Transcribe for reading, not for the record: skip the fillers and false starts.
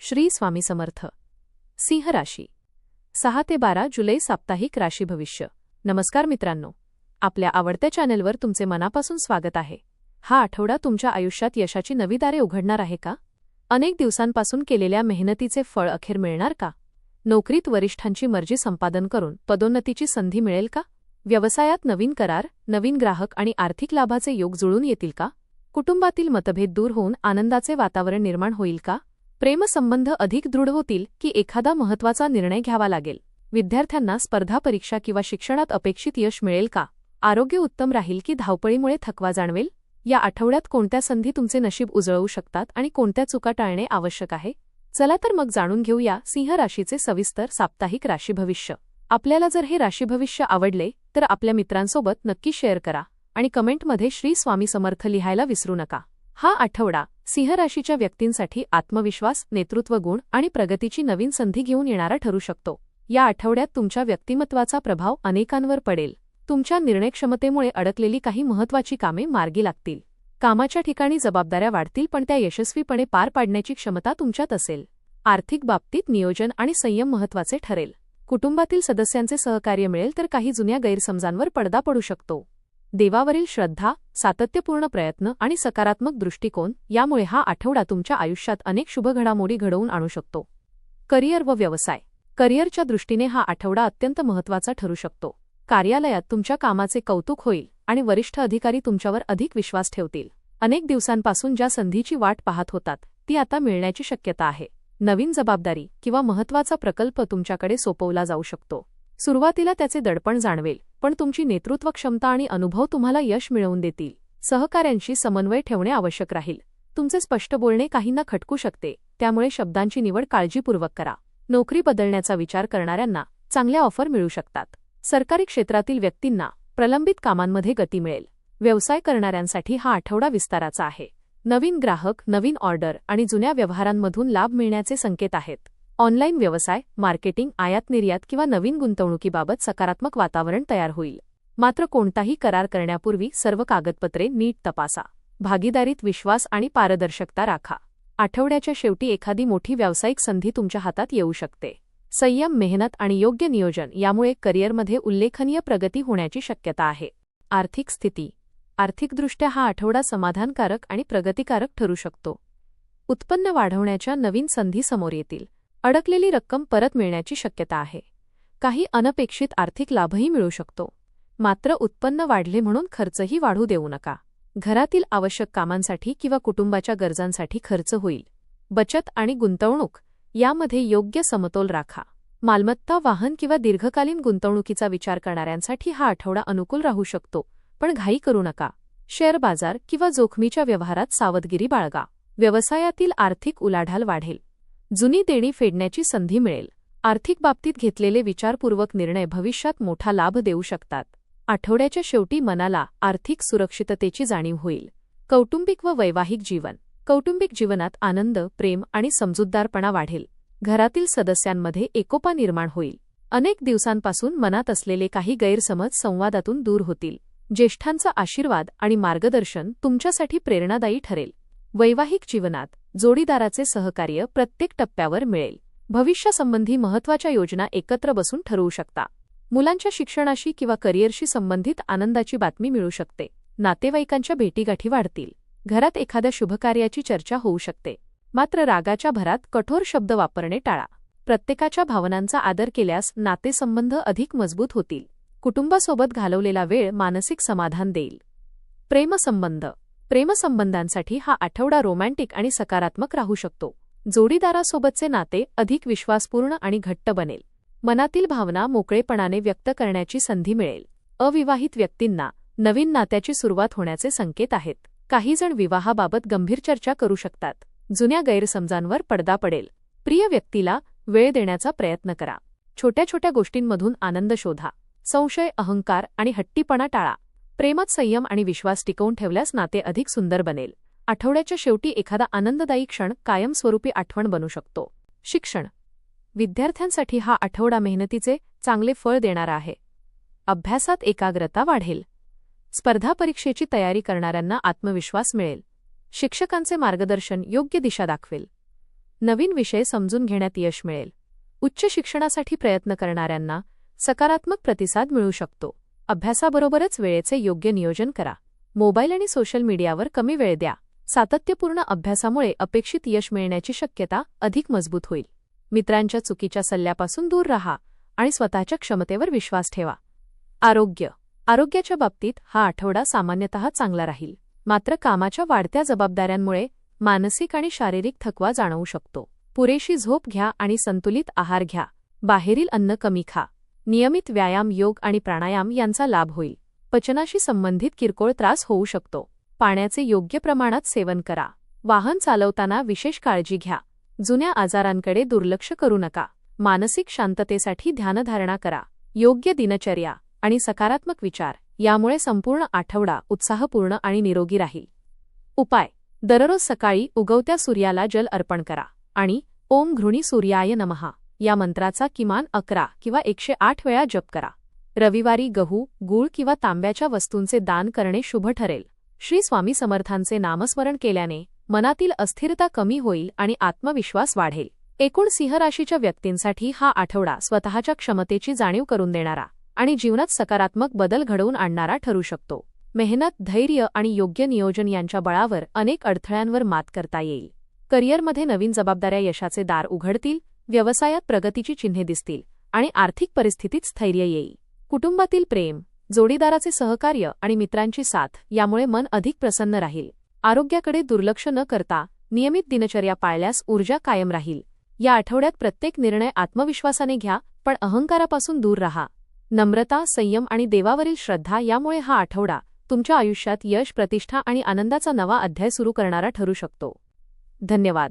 श्री स्वामी समर्थ. सिंह राशी 6 ते 12 जुलै साप्ताहिक राशी भविष्य. नमस्कार मित्रांनो, आपल्या आवडत्या चॅनलवर तुमचे मनापासून स्वागत आहे. हा आठवडा तुमच्या आयुष्यात यशाची नवी दारे उघडणार आहे का? अनेक दिवसांपासून केलेल्या मेहनतीचे फळ अखेर मिळणार का? नोकरीत वरिष्ठांची मर्जी संपादन करून पदोन्नतीची संधी मिळेल का? व्यवसायात नवीन करार, नवीन ग्राहक आणि आर्थिक लाभाचे योग जुळून येतील का? कुटुंबातील मतभेद दूर होऊन आनंदाचे वातावरण निर्माण होईल का? प्रेमसंबंध अधिक दृढ होतील की एखादा महत्त्वाचा निर्णय घ्यावा लागेल? विद्यार्थ्यांना स्पर्धा परीक्षा किंवा शिक्षणात अपेक्षित यश मिळेल का? आरोग्य उत्तम राहील की धावपळीमुळे थकवा जाणवेल? या आठवड्यात कोणत्या संधी तुमचे नशीब उजळवू शकतात आणि कोणत्या चुका टाळणे आवश्यक आहे? चला तर मग जाणून घेऊया सिंह राशीचे सविस्तर साप्ताहिक राशी भविष्य. आपल्याला जर हे राशी भविष्य आवडले तर आपल्या मित्रांसोबत नक्की शेअर करा आणि कमेंटमध्ये श्री स्वामी समर्थ लिहायला विसरू नका. हा आठवडा सिंह राशीच्या व्यक्तींसाठी आत्मविश्वास, नेतृत्व गुण आणि प्रगतीची नवीन संधी घेऊन येणारा ठरू शकतो. या आठवड्यात तुमच्या व्यक्तिमत्वाचा प्रभाव अनेकांवर पडेल. तुमच्या निर्णयक्षमतेमुळे अडकलेली काही महत्त्वाची कामे मार्गी लागतील. कामाच्या ठिकाणी जबाबदाऱ्या वाढतील पण त्या यशस्वीपणे पार पाडण्याची क्षमता तुमच्यात असेल. आर्थिक बाबतीत नियोजन आणि संयम महत्त्वाचे ठरेल. कुटुंबातील सदस्यांचे सहकार्य मिळेल तर काही जुन्या गैरसमजांवर पडदा पडू शकतो. देवावरील श्रद्धा, सातत्यपूर्ण प्रयत्न आणि सकारात्मक दृष्टिकोन यामुळे हा आठवडा तुमच्या आयुष्यात अनेक शुभ घडामोडी घडवून आणू शकतो. करिअर व व्यवसाय. करिअरच्या दृष्टीने हा आठवडा अत्यंत महत्त्वाचा ठरू शकतो. कार्यालयात तुमच्या कामाचे कौतुक होईल आणि वरिष्ठ अधिकारी तुमच्यावर अधिक विश्वास ठेवतील. अनेक दिवसांपासून ज्या संधीची वाट पाहत होतात ती आता मिळण्याची शक्यता आहे. नवीन जबाबदारी किंवा महत्त्वाचा प्रकल्प तुमच्याकडे सोपवला जाऊ शकतो. सुरुवातीला त्याचे दडपण जाणवेल पण तुमची नेतृत्व क्षमता आणि अनुभव तुम्हाला यश मिळवून देतील. सहकाऱ्यांशी समन्वय ठेवणे आवश्यक राहील. तुमचे स्पष्ट बोलणे काहींना खटकू शकते, त्यामुळे शब्दांची निवड काळजीपूर्वक करा. नोकरी बदलण्याचा विचार करणाऱ्यांना चांगल्या ऑफर मिळू शकतात. सरकारी क्षेत्रातील व्यक्तींना प्रलंबित कामांमध्ये गती मिळेल. व्यवसाय करणाऱ्यांसाठी हा आठवडा विस्ताराचा आहे. नवीन ग्राहक, नवीन ऑर्डर आणि जुन्या व्यवहारांमधून लाभ मिळण्याचे संकेत आहेत. ऑनलाईन व्यवसाय, मार्केटिंग, आयात निर्यात किंवा नवीन गुंतवणुकीबाबत सकारात्मक वातावरण तयार होईल. मात्र कोणताही करार करण्यापूर्वी सर्व कागदपत्रे नीट तपासा. भागीदारीत विश्वास आणि पारदर्शकता राखा. आठवड्याच्या शेवटी एखादी मोठी व्यावसायिक संधी तुमच्या हातात येऊ शकते. संयम, मेहनत आणि योग्य नियोजन यामुळे करिअरमध्ये उल्लेखनीय प्रगती होण्याची शक्यता आहे. आर्थिक स्थिती. आर्थिकदृष्ट्या हा आठवडा समाधानकारक आणि प्रगतिकारक ठरू शकतो. उत्पन्न वाढवण्याच्या नवीन संधी समोर येतील. अडकलेली रक्कम परत मिळण्याची शक्यता आहे. काही अनपेक्षित आर्थिक लाभही मिळू शकतो. मात्र उत्पन्न वाढले म्हणून खर्चही वाढू देऊ नका. घरातील आवश्यक कामांसाठी किंवा कुटुंबाच्या गरजांसाठी खर्च होईल. बचत आणि गुंतवणूक यामध्ये योग्य समतोल राखा. मालमत्ता, वाहन किंवा दीर्घकालीन गुंतवणुकीचा विचार करणाऱ्यांसाठी हा आठवडा अनुकूल राहू शकतो, पण घाई करू नका. शेअर बाजार किंवा जोखमीच्या व्यवहारात सावधगिरी बाळगा. व्यवसायातील आर्थिक उलाढाल वाढेल. जुनी देणी फेडण्याची संधी मिळेल. आर्थिक बाबतीत घेतलेले विचारपूर्वक निर्णय भविष्यात मोठा लाभ देऊ शकतात. आठवड्याच्या शेवटी मनाला आर्थिक सुरक्षिततेची जाणीव होईल. कौटुंबिक व वैवाहिक जीवन. कौटुंबिक जीवनात आनंद, प्रेम आणि समजूतदारपणा वाढेल. घरातील सदस्यांमध्ये एकोपा निर्माण होईल. अनेक दिवसांपासून मनात असलेले काही गैरसमज संवादातून दूर होतील. ज्येष्ठांचा आशीर्वाद आणि मार्गदर्शन तुमच्यासाठी प्रेरणादायी ठरेल. वैवाहिक जीवनात जोडीदाराचे सहकार्य प्रत्येक टप्प्यावर मिळेल. भविष्यासंबंधी महत्त्वाच्या योजना एकत्र बसून ठरवू शकता. मुलांच्या शिक्षणाशी किंवा करिअरशी संबंधित आनंदाची बातमी मिळू शकते. नातेवाईकांच्या भेटीगाठी वाढतील. घरात एखाद्या शुभकार्याची चर्चा होऊ शकते. मात्र रागाच्या भरात कठोर शब्द वापरणे टाळा. प्रत्येकाच्या भावनांचा आदर केल्यास नातेसंबंध अधिक मजबूत होतील. कुटुंबासोबत घालवलेला वेळ मानसिक समाधान देईल. प्रेमसंबंध. प्रेमसंबंधांसाठी हा आठवडा रोमॅन्टिक आणि सकारात्मक राहू शकतो. जोडीदारासोबतचे नाते अधिक विश्वासपूर्ण आणि घट्ट बनेल. मनातील भावना मोकळेपणाने व्यक्त करण्याची संधी मिळेल. अविवाहित व्यक्तींना नवीन नात्याची सुरुवात होण्याचे संकेत आहेत. काहीजण विवाहाबाबत गंभीर चर्चा करू शकतात. जुन्या गैरसमजांवर पडदा पडेल. प्रिय व्यक्तीला वेळ देण्याचा प्रयत्न करा. छोट्या छोट्या गोष्टींमधून आनंद शोधा. संशय, अहंकार आणि हट्टीपणा टाळा. प्रेमात संयम आणि विश्वास टिकवून ठेवल्यास नाते अधिक सुंदर बनेल. आठवड्याच्या शेवटी एखादा आनंददायी क्षण कायमस्वरूपी आठवण बनू शकतो. शिक्षण. विद्यार्थ्यांसाठी हा आठवडा मेहनतीचे चांगले फळ देणारा आहे. अभ्यासात एकाग्रता वाढेल. स्पर्धा परीक्षेची तयारी करणाऱ्यांना आत्मविश्वास मिळेल. शिक्षकांचे मार्गदर्शन योग्य दिशा दाखवेल. नवीन विषय समजून घेण्यात यश मिळेल. उच्च शिक्षणासाठी प्रयत्न करणाऱ्यांना सकारात्मक प्रतिसाद मिळू शकतो. अभ्यासाबरोबरच वेळेचे योग्य नियोजन करा. मोबाईल आणि सोशल मीडियावर कमी वेळ द्या. सातत्यपूर्ण अभ्यासामुळे अपेक्षित यश मिळण्याची शक्यता अधिक मजबूत होईल. मित्रांच्या चुकीच्या सल्ल्यापासून दूर राहा आणि स्वतःच्या क्षमतेवर विश्वास ठेवा. आरोग्याच्या बाबतीत हा आठवडा सामान्यतः चांगला राहील. मात्र कामाच्या वाढत्या जबाबदाऱ्यांमुळे मानसिक आणि शारीरिक थकवा जाणवू शकतो. पुरेशी झोप घ्या आणि संतुलित आहार घ्या. बाहेरील अन्न कमी खा. नियमित व्यायाम, योग आणि प्राणायाम यांचा लाभ होईल. पचनाशी संबंधित किरकोळ त्रास होऊ शकतो. पाण्याचे योग्य प्रमाणात सेवन करा. वाहन चालवताना विशेष काळजी घ्या. जुन्या आजारांकडे दुर्लक्ष करू नका. मानसिक शांततेसाठी ध्यानधारणा करा. योग्य दिनचर्या आणि सकारात्मक विचार यामुळे संपूर्ण आठवडा उत्साहपूर्ण आणि निरोगी राहील. उपाय: दररोज सकाळी उगवत्या सूर्याला जल अर्पण करा आणि ओम घृणी सूर्याय नमः या मंत्राचा किमान 11 किंवा 108 वेळा जप करा. रविवारी गहू, गूळ किंवा तांब्याच्या वस्तूंचे दान करणे शुभ ठरेल. श्री स्वामी समर्थांचे नामस्मरण केल्याने मनातील अस्थिरता कमी होईल आणि आत्मविश्वास वाढेल. एकूण सिंह राशीच्या व्यक्तींसाठी हा आठवडा स्वतःच्या क्षमतेची जाणीव करून देणारा आणि जीवनात सकारात्मक बदल घडवून आणणारा ठरू शकतो. मेहनत, धैर्य आणि योग्य नियोजन यांच्या बळावर अनेक अडथळ्यांवर मात करता येईल. करिअरमध्ये नवीन जबाबदाऱ्या यशाचे दार उघडतील. व्यवसायात प्रगतीची चिन्हे दिसतील आणि आर्थिक परिस्थितीत स्थैर्य येईल. कुटुंबातील प्रेम, जोडीदाराचे सहकार्य आणि मित्रांची साथ यामुळे मन अधिक प्रसन्न राहील. आरोग्याकडे दुर्लक्ष न करता नियमित दिनचर्या पाळल्यास ऊर्जा कायम राहील. या आठवड्यात प्रत्येक निर्णय आत्मविश्वासाने घ्या, पण अहंकारापासून दूर राहा. नम्रता, संयम आणि देवावरील श्रद्धा यामुळे हा आठवडा तुमच्या आयुष्यात यश, प्रतिष्ठा आणि आनंदाचा नवा अध्याय सुरू करणारा ठरू शकतो. धन्यवाद.